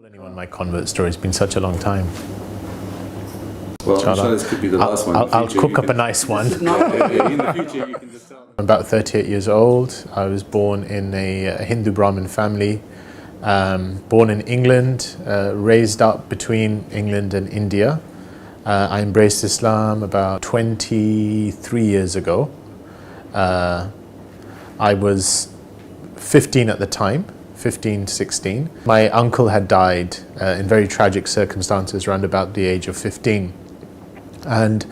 Anyone my convert story, it's been such a long time. Well, I'm sure this could be the last one. I'll cook up a nice one. In the future, you can just tell. I'm about 38 years old. I was born in a Hindu Brahmin family, born in England, raised up between England and India. I embraced Islam about 23 years ago. I was 15 at the time, 15 to 16. My uncle had died in very tragic circumstances around about the age of 15. And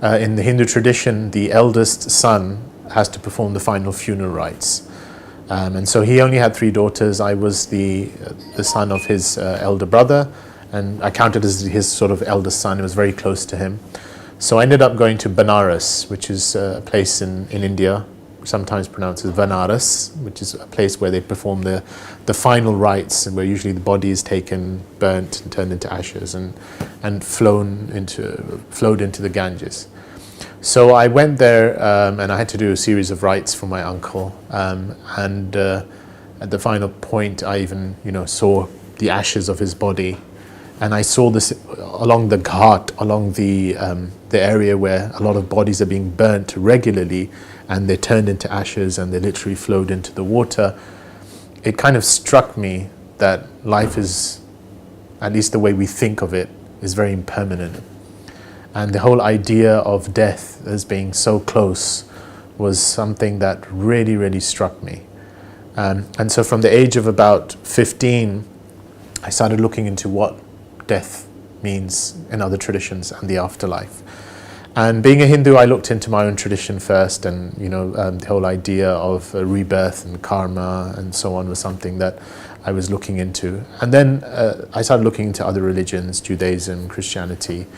in the Hindu tradition, the eldest son has to perform the final funeral rites. And so he only had 3 daughters. I was the son of his elder brother, and I counted as his sort of eldest son. It was very close to him. So I ended up going to Benares, which is a place in India, sometimes pronounced as Vanaras, which is a place where they perform the final rites, and where usually the body is taken, burnt, and turned into ashes, and flowed into the Ganges. So I went there, and I had to do a series of rites for my uncle. And at the final point, I even saw the ashes of his body, and I saw this along the ghat, along the area where a lot of bodies are being burnt regularly, and they turned into ashes and they literally flowed into the water. It kind of struck me that life is, at least the way we think of it, is very impermanent. And the whole idea of death as being so close was something that really, really struck me. And so from the age of about 15, I started looking into what death means in other traditions and the afterlife. And being a Hindu, I looked into my own tradition first, and the whole idea of rebirth and karma and so on was something that I was looking into. And then I started looking into other religions, Judaism, Christianity.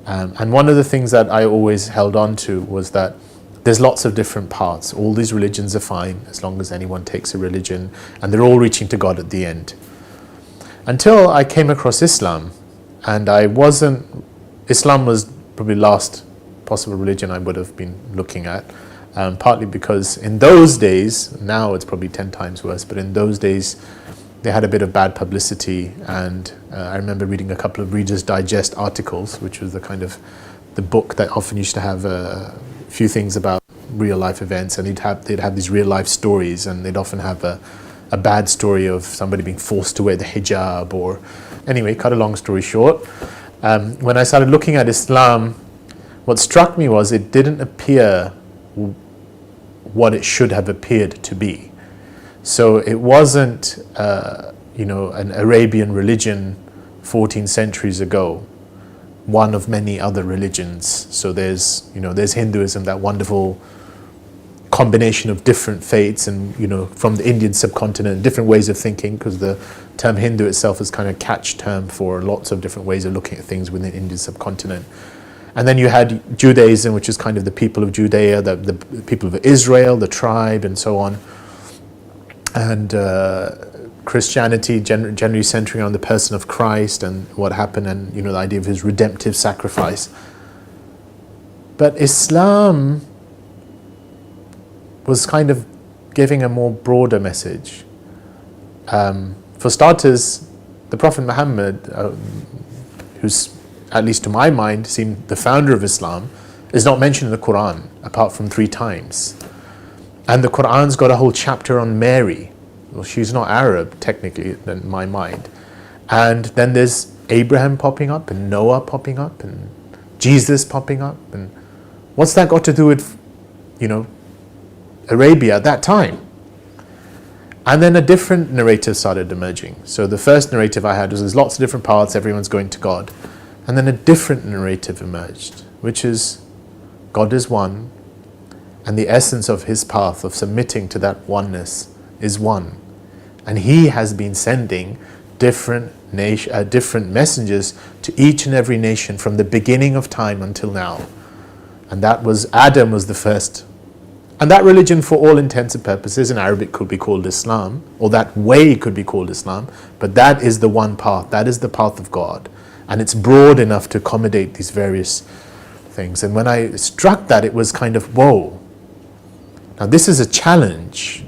And one of the things that I always held on to was that there's lots of different paths. All these religions are fine as long as anyone takes a religion, and they're all reaching to God at the end. Until I came across Islam, and Islam was probably the last possible religion I would have been looking at, partly because in those days, now it's probably 10 times worse, but in those days they had a bit of bad publicity, and I remember reading a couple of Reader's Digest articles, which was the book that often used to have a few things about real life events, and they'd have these real life stories, and they'd often have a bad story of somebody being forced to wear the hijab, or anyway, cut a long story short. When I started looking at Islam, what struck me was it didn't appear what it should have appeared to be. So it wasn't, an Arabian religion 14 centuries ago, one of many other religions. So there's Hinduism, that wonderful combination of different faiths, and from the Indian subcontinent, different ways of thinking, because the term Hindu itself is kind of a catch term for lots of different ways of looking at things within the Indian subcontinent. And then you had Judaism, which is kind of the people of Judea, the people of Israel, the tribe, and so on. And Christianity generally centering on the person of Christ and what happened, and the idea of his redemptive sacrifice. But Islam was kind of giving a more broader message. For starters, the Prophet Muhammad, who's, at least to my mind, seemed the founder of Islam, is not mentioned in the Quran apart from 3 times. And the Quran's got a whole chapter on Mary. Well, she's not Arab, technically, in my mind. And then there's Abraham popping up, and Noah popping up, and Jesus popping up. And what's that got to do with, Arabia at that time? And then a different narrative started emerging. So the first narrative I had was there's lots of different paths, everyone's going to God. And then a different narrative emerged, which is God is one, and the essence of his path of submitting to that oneness is one. And he has been sending different messengers to each and every nation from the beginning of time until now. And that was, Adam was the first. And that religion, for all intents and purposes, in Arabic could be called Islam, or that way could be called Islam, but that is the one path, that is the path of God. And it's broad enough to accommodate these various things. And when I struck that, it was kind of, whoa. Now this is a challenge,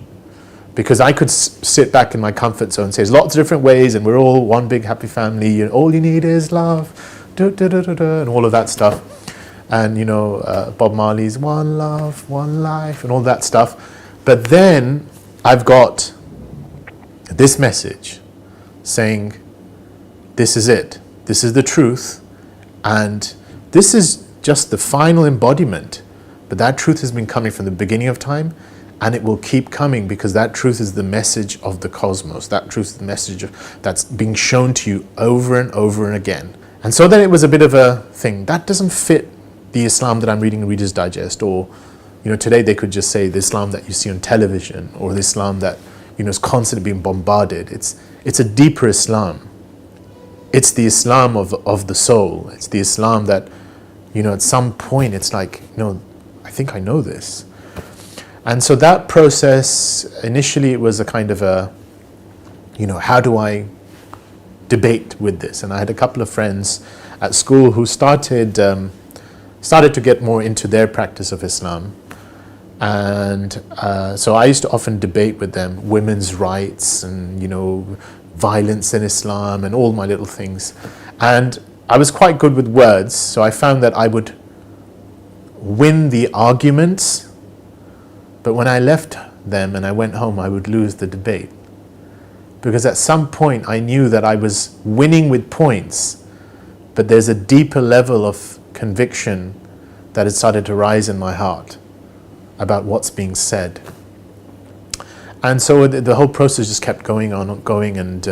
Because I could sit back in my comfort zone and say there's lots of different ways and we're all one big happy family and all you need is love, and all of that stuff. And, Bob Marley's one love, one life and all that stuff. But then I've got this message saying, this is it. This is the truth. And this is just the final embodiment. But that truth has been coming from the beginning of time, and it will keep coming because that truth is the message of the cosmos. That truth is the message that's being shown to you over and over and again. And so then it was a bit of a thing. That doesn't fit the Islam that I'm reading in Reader's Digest, or today they could just say the Islam that you see on television, or the Islam that is constantly being bombarded. It's a deeper Islam. It's the Islam of the soul. It's the Islam that at some point it's like, I think I know this. And so that process, initially it was a kind of a, how do I debate with this? And I had a couple of friends at school who started to get more into their practice of Islam. And so I used to often debate with them women's rights and, violence in Islam and all my little things. And I was quite good with words, so I found that I would win the arguments, but when I left them and I went home, I would lose the debate. Because at some point I knew that I was winning with points, but there's a deeper level of conviction that had started to rise in my heart about what's being said. And so the whole process just kept going on, and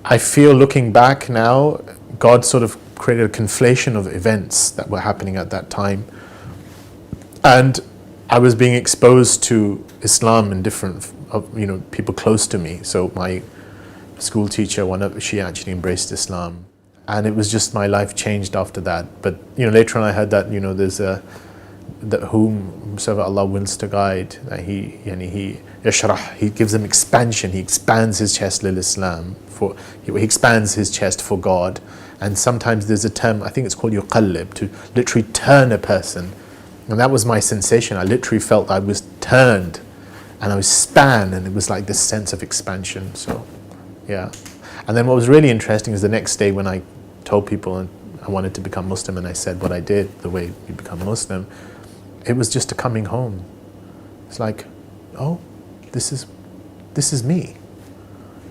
I feel looking back now, God sort of created a conflation of events that were happening at that time. And I was being exposed to Islam in different, people close to me. So my school teacher, she actually embraced Islam. And it was just, my life changed after that. But, later on I heard that, there's that whomsoever Allah wills to guide, he yashrah, he gives them expansion, he expands his chest lil Islam, he expands his chest for God. And sometimes there's a term, I think it's called yuqallib, to literally turn a person. And that was my sensation. I literally felt I was turned and I was span, and it was like this sense of expansion. So yeah. And then what was really interesting is the next day when I told people I wanted to become Muslim and I said what I did, the way you become Muslim, it was just a coming home. It's like, oh, this is me.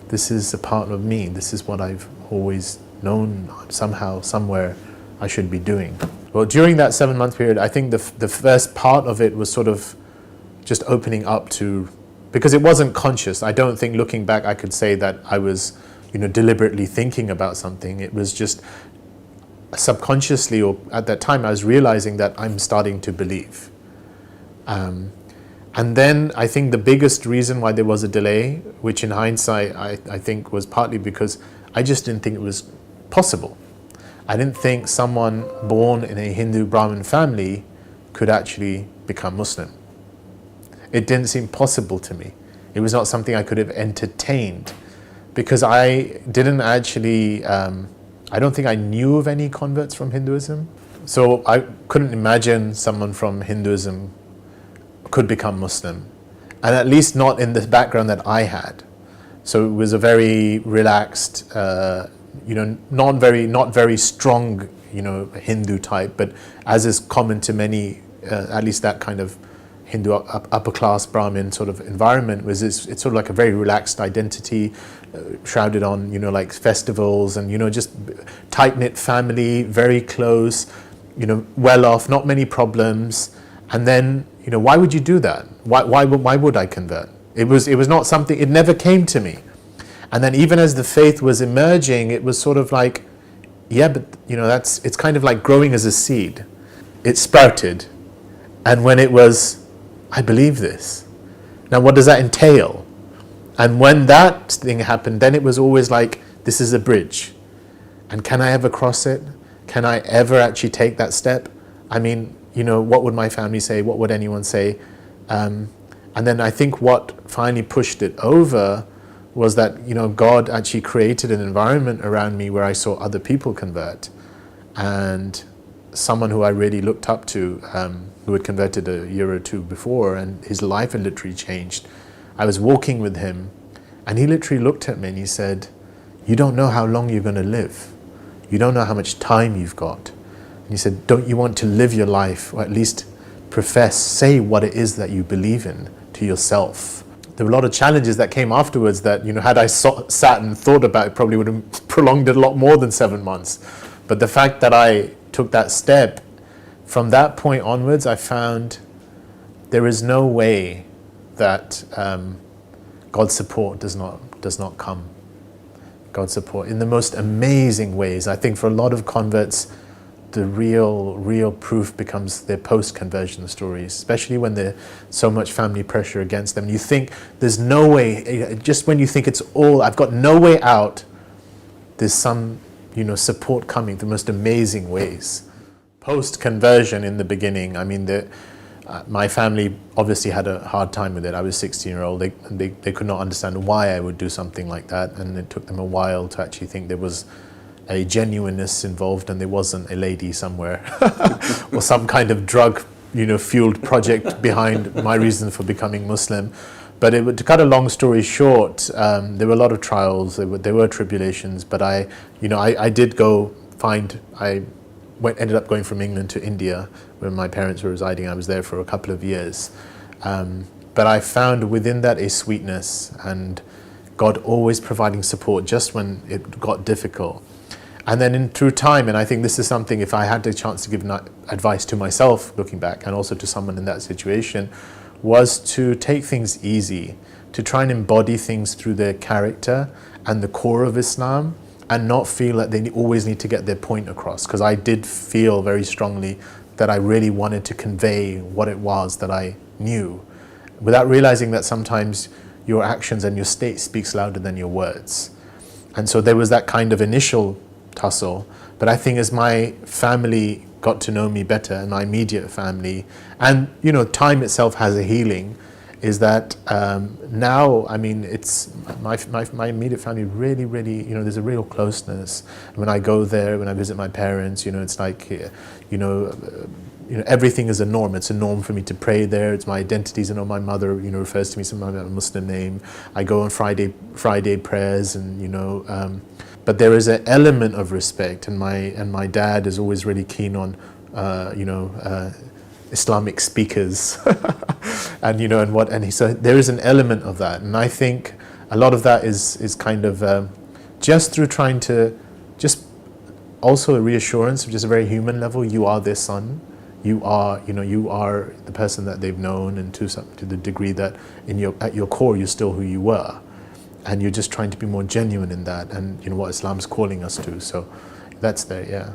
This is a part of me. This is what I've always known somehow, somewhere I should be doing. Well, during that 7-month period, I think the first part of it was sort of just opening up to, because it wasn't conscious. I don't think looking back I could say that I was, deliberately thinking about something. It was just subconsciously, or at that time, I was realizing that I'm starting to believe. And then I think the biggest reason why there was a delay, which in hindsight I think was partly because I just didn't think it was possible. I didn't think someone born in a Hindu Brahmin family could actually become Muslim. It didn't seem possible to me. It was not something I could have entertained, because I didn't actually, I don't think I knew of any converts from Hinduism. So I couldn't imagine someone from Hinduism could become Muslim, and at least not in the background that I had. So it was a very relaxed, not very strong, Hindu type, but as is common to many, at least that kind of Hindu upper class Brahmin sort of environment, it's sort of like a very relaxed identity, shrouded on, like festivals and, just tight-knit family, very close, well off, not many problems. And then, why would you do that? Why would I convert? It was not something, it never came to me. And then even as the faith was emerging, it was sort of like, yeah, but it's kind of like growing as a seed. It sprouted. And when it was, I believe this. Now what does that entail? And when that thing happened, then it was always like, this is a bridge. And can I ever cross it? Can I ever actually take that step? I mean, what would my family say? What would anyone say? And then I think what finally pushed it over was that, God actually created an environment around me where I saw other people convert. And someone who I really looked up to, who had converted a year or two before, and his life had literally changed. I was walking with him, and he literally looked at me and he said, "You don't know how long you're going to live. You don't know how much time you've got." And he said, "Don't you want to live your life, or at least profess, say what it is that you believe in to yourself?" There were a lot of challenges that came afterwards that, had I sat and thought about it, probably would have prolonged it a lot more than 7 months. But the fact that I took that step, from that point onwards, I found there is no way that God's support does not come. God's support in the most amazing ways. I think for a lot of converts, the real proof becomes their post-conversion stories, especially when there's so much family pressure against them. You think there's no way, just when you think it's all, I've got no way out, there's some, support coming the most amazing ways. Post-conversion in the beginning, I mean, my family obviously had a hard time with it. I was 16-year-old. They could not understand why I would do something like that, and it took them a while to actually think there was a genuineness involved and there wasn't a lady somewhere or some kind of drug, fueled project behind my reason for becoming Muslim. But to cut a long story short, there were a lot of trials, there were tribulations, but I ended up going from England to India where my parents were residing. I was there for a couple of years. But I found within that a sweetness and God always providing support just when it got difficult. And then through time, and I think this is something, if I had the chance to give advice to myself looking back and also to someone in that situation, was to take things easy, to try and embody things through their character and the core of Islam, and not feel that they always need to get their point across. Because I did feel very strongly that I really wanted to convey what it was that I knew, without realizing that sometimes your actions and your state speaks louder than your words. And so there was that kind of initial tussle. But I think as my family got to know me better, and my immediate family, and time itself has a healing, is that now, I mean, it's my immediate family really, there's a real closeness. When I go there, when I visit my parents, it's like, everything is a norm. It's a norm for me to pray there. It's my identity. My mother, refers to me sometimes by a Muslim name. I go on Friday prayers, and but there is an element of respect, and my dad is always really keen on, Islamic speakers, and so there is an element of that, and I think a lot of that is kind of just through trying to just also a reassurance of just a very human level. You are their son. You are the person that they've known, and to the degree that at your core you're still who you were, and you're just trying to be more genuine in that, and what Islam's calling us to. So that's there, yeah.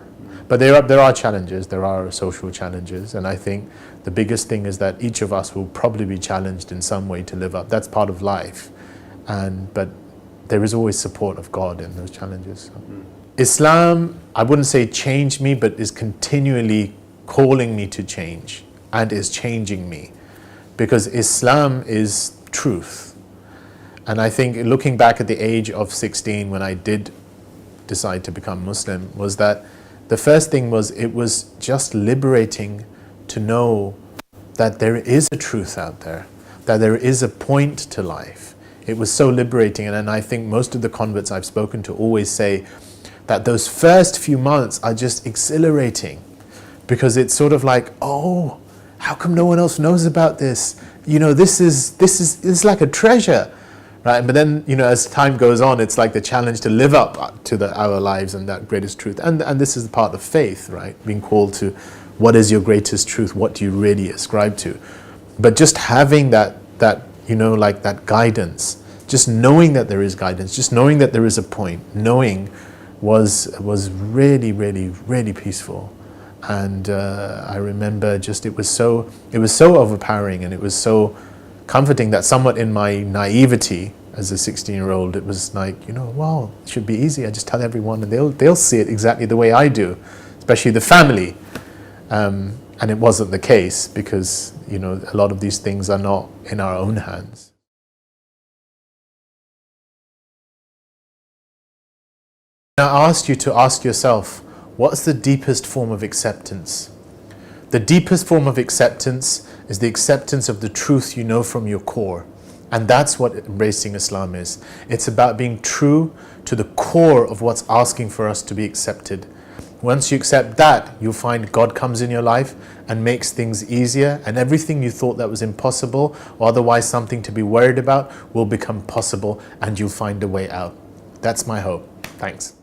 But there are challenges. There are social challenges, and I think the biggest thing is that each of us will probably be challenged in some way to live up. That's part of life, but there is always support of God in those challenges. So. Islam, I wouldn't say changed me, but is continually calling me to change and is changing me, because Islam is truth. And I think looking back at the age of 16 when I did decide to become Muslim, was that the first thing was, it was just liberating to know that there is a truth out there, that there is a point to life. It was so liberating, and I think most of the converts I've spoken to always say that those first few months are just exhilarating, because it's sort of like, oh, how come no one else knows about this? This is like a treasure. Right? But then, as time goes on, it's like the challenge to live up to our lives and that greatest truth. And this is the part of faith, right? Being called to, what is your greatest truth? What do you really ascribe to? But just having that guidance, just knowing that there is guidance, just knowing that there is a point, knowing was really, really, really peaceful. And I remember it was so overpowering, and it was so comforting that somewhat in my naivety as a 16-year-old, it was like, wow, it should be easy. I just tell everyone and they'll see it exactly the way I do, especially the family. And it wasn't the case, because, a lot of these things are not in our own hands. I ask you to ask yourself, what's the deepest form of acceptance? The deepest form of acceptance is the acceptance of the truth you know from your core. And that's what embracing Islam is. It's about being true to the core of what's asking for us to be accepted. Once you accept that, you'll find God comes in your life and makes things easier, and everything you thought that was impossible or otherwise something to be worried about will become possible, and you'll find a way out. That's my hope. Thanks.